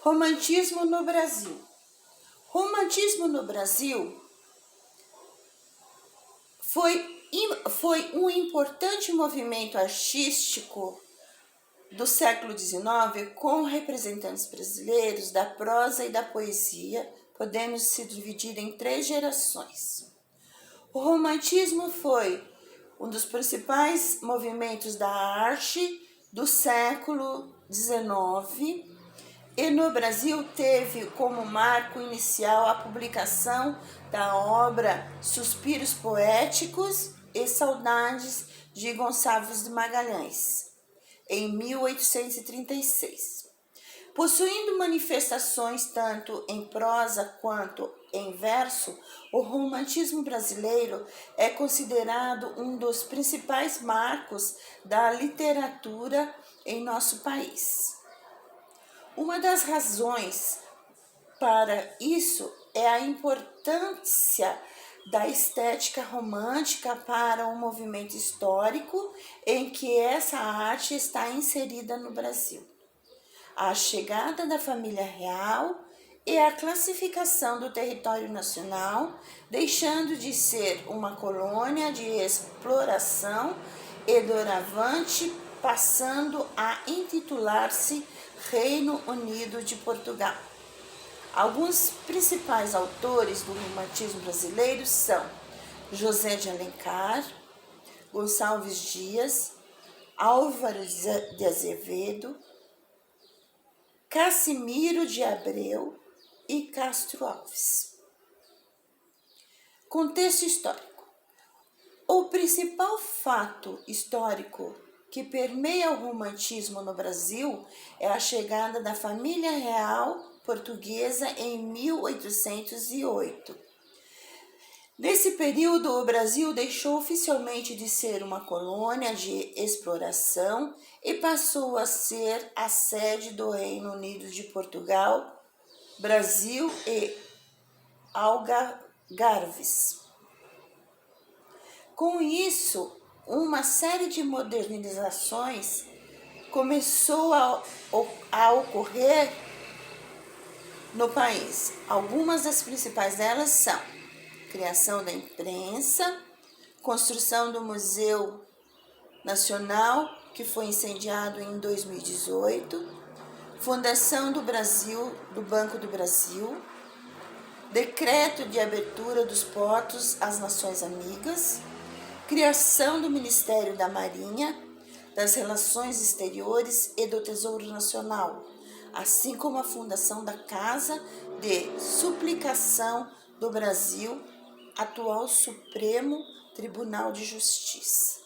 Romantismo no Brasil. Romantismo no Brasil foi um importante movimento artístico do século XIX com representantes brasileiros da prosa e da poesia, podendo se dividir em 3 gerações. O romantismo foi um dos principais movimentos da arte do século XIX e no Brasil teve como marco inicial a publicação da obra Suspiros Poéticos e Saudades de Gonçalves de Magalhães, em 1836. Possuindo manifestações tanto em prosa quanto em verso, o romantismo brasileiro é considerado um dos principais marcos da literatura em nosso país. Uma das razões para isso é a importância da estética romântica para um movimento histórico em que essa arte está inserida no Brasil. A chegada da família real e a classificação do território nacional, deixando de ser uma colônia de exploração e doravante, passando a intitular-se Reino Unido de Portugal. Alguns principais autores do romantismo brasileiro são José de Alencar, Gonçalves Dias, Álvaro de Azevedo, Cassimiro de Abreu e Castro Alves. Contexto histórico. O principal fato histórico que permeia o romantismo no Brasil é a chegada da família real portuguesa em 1808. Nesse período, o Brasil deixou oficialmente de ser uma colônia de exploração e passou a ser a sede do Reino Unido de Portugal, Brasil e Algarves. Com isso, uma série de modernizações começou a ocorrer no país. Algumas das principais delas são criação da imprensa, construção do Museu Nacional, que foi incendiado em 2018, fundação do Banco do Brasil, decreto de abertura dos portos às nações amigas, criação do Ministério da Marinha, das Relações Exteriores e do Tesouro Nacional, assim como a fundação da Casa de Suplicação do Brasil, atual Supremo Tribunal de Justiça.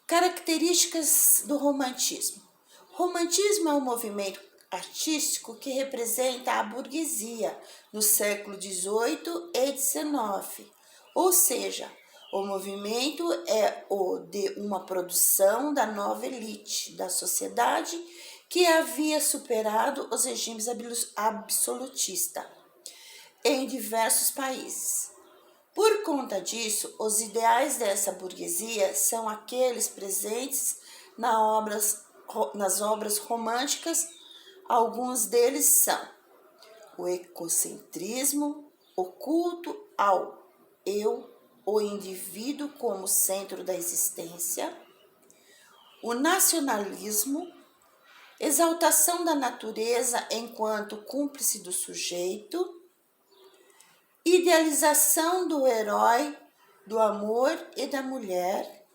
Características do romantismo. Romantismo é um movimento artístico que representa a burguesia no século XVIII e XIX, ou seja, o movimento é o de uma produção da nova elite da sociedade que havia superado os regimes absolutistas em diversos países. Por conta disso, os ideais dessa burguesia são aqueles presentes nas obras românticas. Alguns deles são o egocentrismo, o culto ao eu, o indivíduo como centro da existência, o nacionalismo, exaltação da natureza enquanto cúmplice do sujeito, idealização do herói, do amor e da mulher,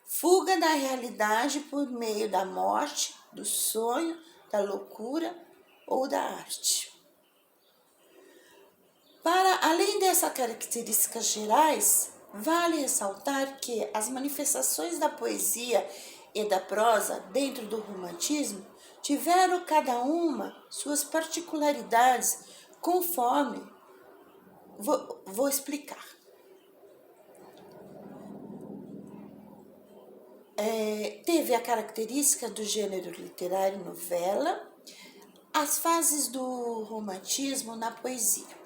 fuga da realidade por meio da morte, do sonho, da loucura ou da arte. Para além dessas características gerais, vale ressaltar que as manifestações da poesia e da prosa dentro do romantismo tiveram cada uma suas particularidades, conforme vou explicar. Teve a característica do gênero literário novela, as fases do romantismo na poesia.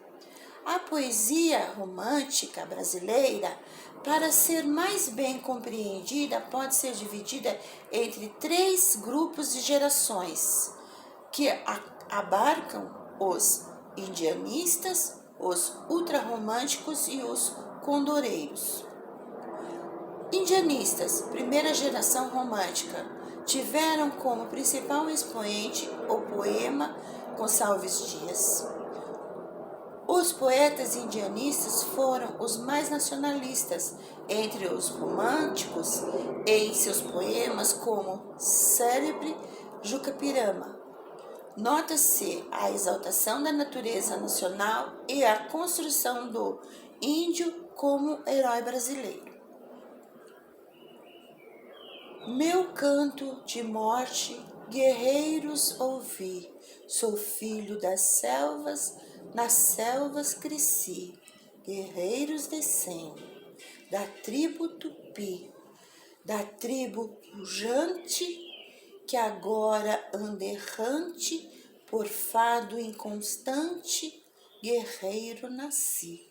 A poesia romântica brasileira, para ser mais bem compreendida, pode ser dividida entre 3 grupos de gerações, que abarcam os indianistas, os ultrarromânticos e os condoreiros. Indianistas, primeira geração romântica, tiveram como principal expoente o poema Gonçalves Dias. Os poetas indianistas foram os mais nacionalistas entre os românticos em seus poemas, como célebre Juca-Pirama. Nota-se a exaltação da natureza nacional e a construção do índio como herói brasileiro. Meu canto de morte, guerreiros ouvi, sou filho das selvas, nas selvas cresci, guerreiros descendo, da tribo Tupi, da tribo pujante, que agora anda errante, por fado inconstante, guerreiro nasci.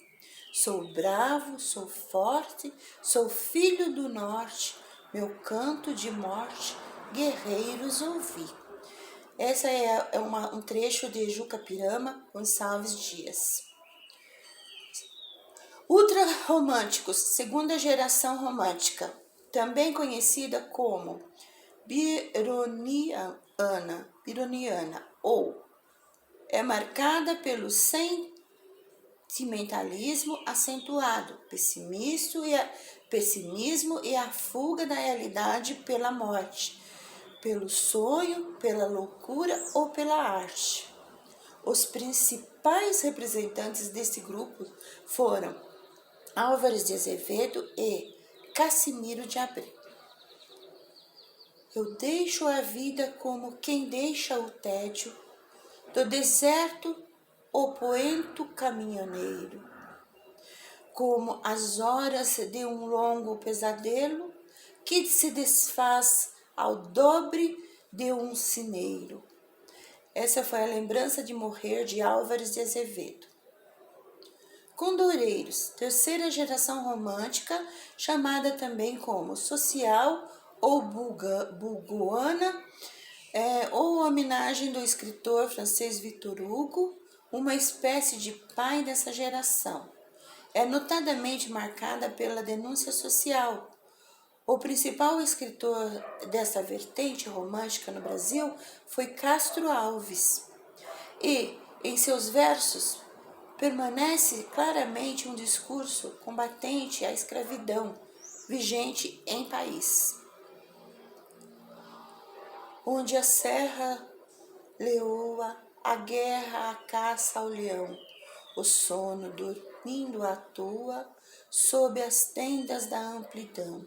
Sou bravo, sou forte, sou filho do norte, meu canto de morte, guerreiros ouvi. Essa é um trecho de Juca-Pirama Gonçalves Dias. Ultrarromânticos, segunda geração romântica, também conhecida como Byroniana, ou é marcada pelo sentimentalismo acentuado, pessimismo e a fuga da realidade pela morte, pelo sonho, pela loucura ou pela arte. Os principais representantes desse grupo foram Álvares de Azevedo e Cassimiro de Abreu. Eu deixo a vida como quem deixa o tédio, do deserto o poento caminhoneiro, como as horas de um longo pesadelo que se desfaz ao dobre de um sineiro. Essa foi a lembrança de morrer de Álvares de Azevedo. Condoreiros, terceira geração romântica, chamada também como social ou bulguana, ou homenagem do escritor francês Victor Hugo, uma espécie de pai dessa geração. É notadamente marcada pela denúncia social. O principal escritor dessa vertente romântica no Brasil foi Castro Alves. E, em seus versos, permanece claramente um discurso combatente à escravidão vigente em país, onde a serra leoa, a guerra, a caça ao leão, o sono dormindo à toa, sob as tendas da amplidão.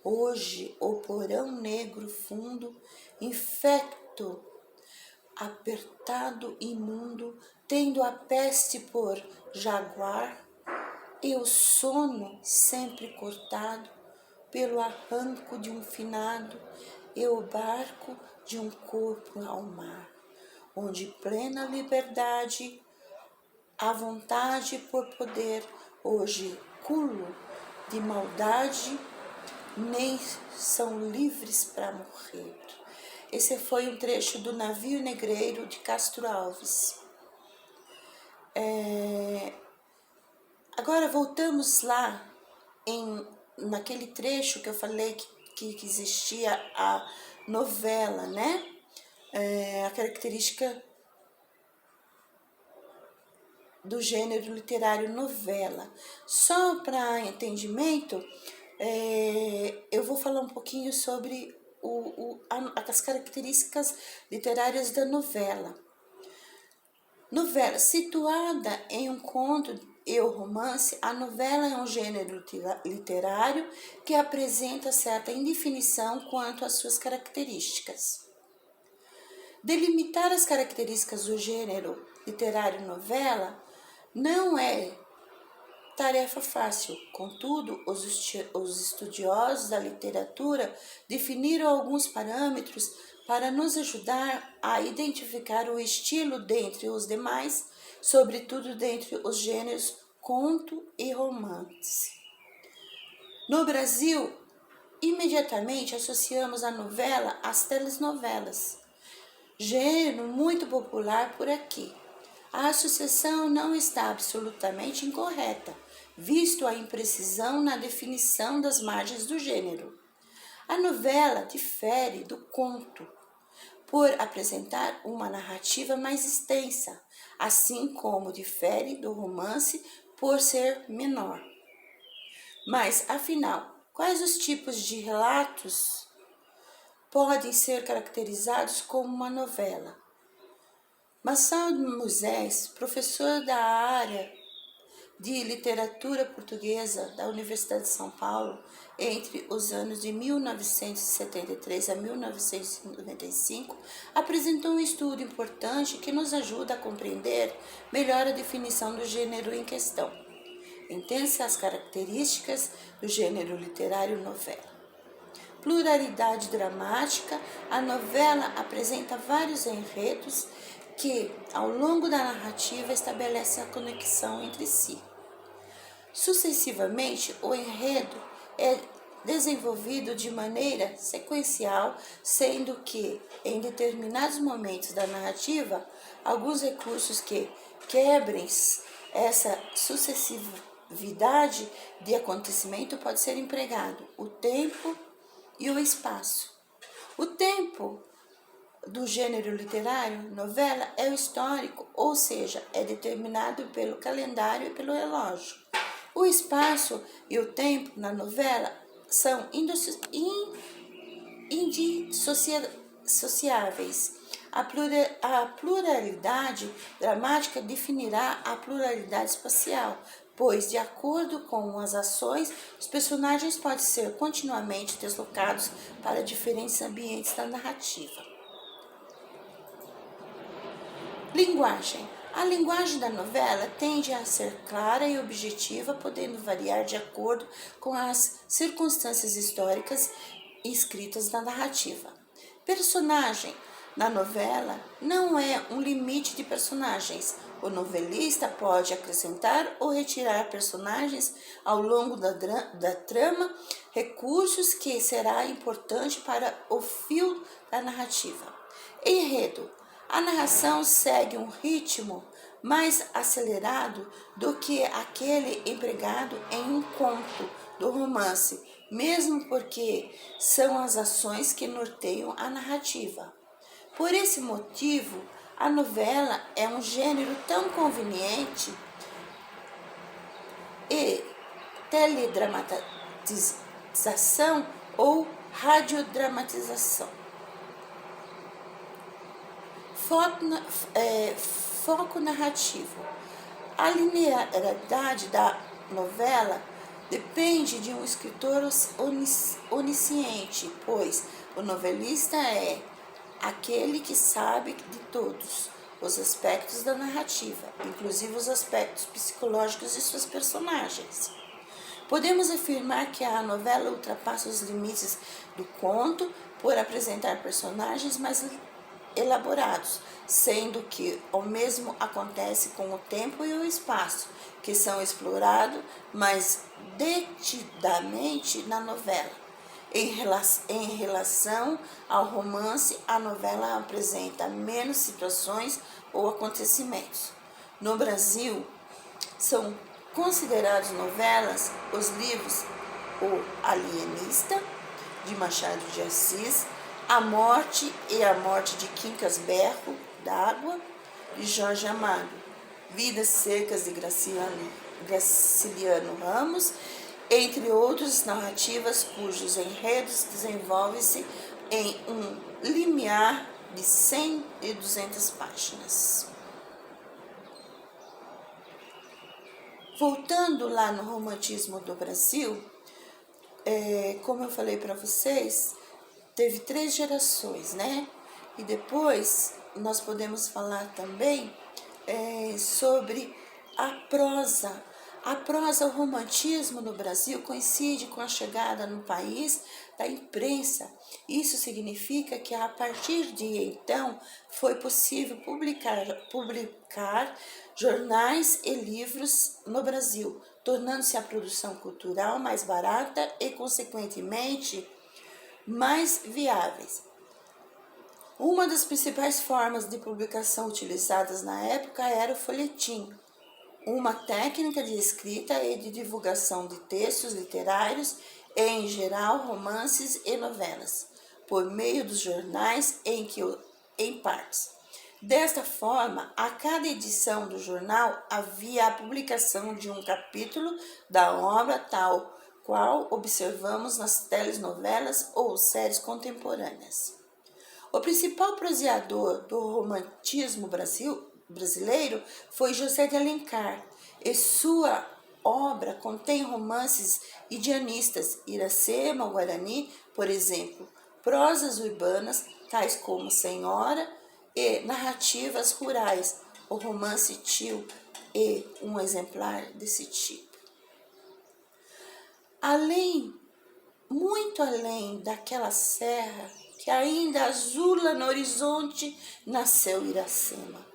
Hoje o porão negro fundo, infecto, apertado, imundo, tendo a peste por jaguar, e o sono sempre cortado pelo arranco de um finado, e o barco de um corpo ao mar, onde plena liberdade, a vontade por poder, hoje culo de maldade, nem são livres para morrer. Esse foi um trecho do Navio Negreiro de Castro Alves. Agora voltamos lá naquele trecho que eu falei que existia a novela, né? A característica do gênero literário novela. Só para entendimento, eu vou falar um pouquinho sobre as características literárias da novela. Novela, situada em um conto e o romance, a novela é um gênero literário que apresenta certa indefinição quanto às suas características. Delimitar as características do gênero literário novela não é tarefa fácil. Contudo, os estudiosos da literatura definiram alguns parâmetros para nos ajudar a identificar o estilo dentre os demais sobretudo dentre os gêneros conto e romance. No Brasil, imediatamente associamos a novela às telenovelas, gênero muito popular por aqui. A associação não está absolutamente incorreta, visto a imprecisão na definição das margens do gênero. A novela difere do conto por apresentar uma narrativa mais extensa, assim como difere do romance por ser menor. Mas, afinal, quais os tipos de relatos podem ser caracterizados como uma novela? Marçal Moisés, professor da área de literatura portuguesa da Universidade de São Paulo, entre os anos de 1973 a 1995, apresentou um estudo importante que nos ajuda a compreender melhor a definição do gênero em questão. Entende-se as características do gênero literário novela. Pluralidade dramática, a novela apresenta vários enredos que, ao longo da narrativa, estabelecem a conexão entre si. Sucessivamente, o enredo é desenvolvido de maneira sequencial, sendo que, em determinados momentos da narrativa, alguns recursos que quebrem essa sucessividade de acontecimento pode ser empregado: o tempo e o espaço. O tempo do gênero literário, novela, é o histórico, ou seja, é determinado pelo calendário e pelo relógio. O espaço e o tempo na novela são indissociáveis. A pluralidade dramática definirá a pluralidade espacial, pois, de acordo com as ações, os personagens podem ser continuamente deslocados para diferentes ambientes da narrativa. Linguagem. A linguagem da novela tende a ser clara e objetiva, podendo variar de acordo com as circunstâncias históricas e escritas na narrativa. Personagem. Na novela, não é um limite de personagens. O novelista pode acrescentar ou retirar personagens ao longo da trama, recursos que será importante para o fio da narrativa. Enredo. A narração segue um ritmo mais acelerado do que aquele empregado em um conto do romance, mesmo porque são as ações que norteiam a narrativa. Por esse motivo, a novela é um gênero tão conveniente e teledramatização ou radiodramatização. Foco narrativo. A linearidade da novela depende de um escritor onisciente, pois o novelista é aquele que sabe de todos os aspectos da narrativa, inclusive os aspectos psicológicos de seus personagens. Podemos afirmar que a novela ultrapassa os limites do conto por apresentar personagens mais elaborados, sendo que o mesmo acontece com o tempo e o espaço, que são explorados mais detidamente na novela. Em relação ao romance, a novela apresenta menos situações ou acontecimentos. No Brasil, são considerados novelas os livros O Alienista, de Machado de Assis, A Morte e a Morte de Quincas Berro d'Água, de Jorge Amado, Vidas Secas de Graciliano Ramos, entre outras narrativas cujos enredos desenvolvem-se em um limiar de 100 e 200 páginas. Voltando lá no romantismo do Brasil, como eu falei para vocês, teve 3 gerações, né? E depois nós podemos falar também sobre a prosa. A prosa, o romantismo no Brasil coincide com a chegada no país da imprensa. Isso significa que a partir de então foi possível publicar jornais e livros no Brasil, tornando-se a produção cultural mais barata e, consequentemente, mais viáveis. Uma das principais formas de publicação utilizadas na época era o folhetim, uma técnica de escrita e de divulgação de textos literários, e, em geral, romances e novelas, por meio dos jornais em partes. Desta forma, a cada edição do jornal havia a publicação de um capítulo da obra tal qual observamos nas telenovelas ou séries contemporâneas. O principal proseador do romantismo brasileiro foi José de Alencar, e sua obra contém romances indianistas, Iracema, o Guarani, por exemplo, prosas urbanas, tais como Senhora, e narrativas rurais, o romance Tio é um exemplar desse tipo. Muito além daquela serra que ainda azula no horizonte, nasceu Iracema.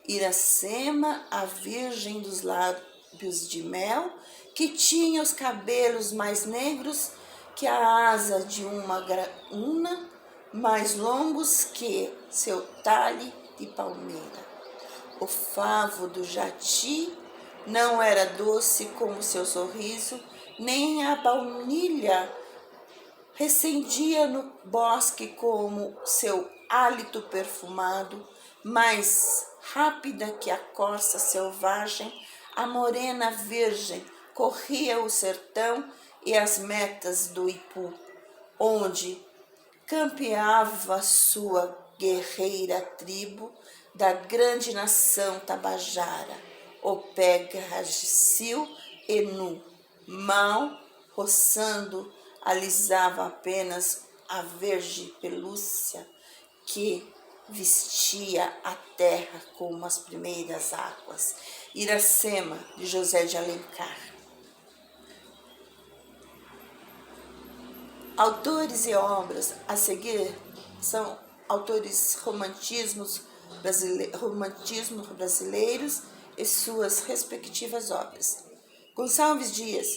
Iracema, a virgem dos lábios de mel, que tinha os cabelos mais negros que a asa de uma graúna, mais longos que seu talhe de palmeira. O favo do jati não era doce como seu sorriso, nem a baunilha recendia no bosque como seu hálito perfumado. Mais rápida que a corça selvagem, a morena virgem corria o sertão e as metas do Ipu, onde campeava sua guerreira tribo da grande nação tabajara, o pega Ragicil e nu, mal roçando, alisava apenas a verde pelúcia que vestia a terra como as primeiras águas. Iracema, de José de Alencar. Autores e obras a seguir são autores romantismos brasileiros e suas respectivas obras. Gonçalves Dias,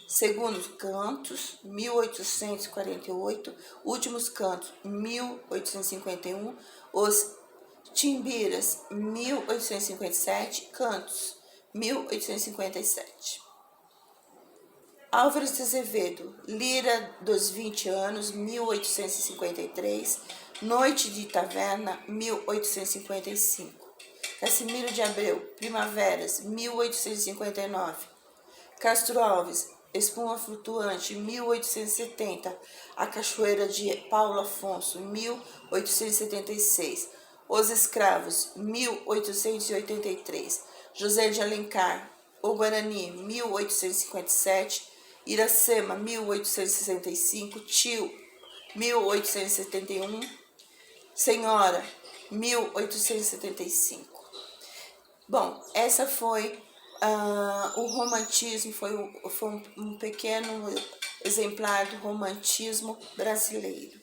Segundos Cantos, 1848, Últimos Cantos, 1851, Os Timbiras, 1857, Cantos, 1857. Álvares de Azevedo, Lira dos 20 anos, 1853, Noite de Taverna, 1855. Cassimiro de Abreu, Primaveras, 1859. Castro Alves, Espuma Flutuante, 1870. A Cachoeira de Paulo Afonso, 1876. Os Escravos, 1883. José de Alencar, O Guarani, 1857. Iracema, 1865. Tio, 1871. Senhora, 1875. Bom, essa foi o romantismo, foi um pequeno exemplar do romantismo brasileiro.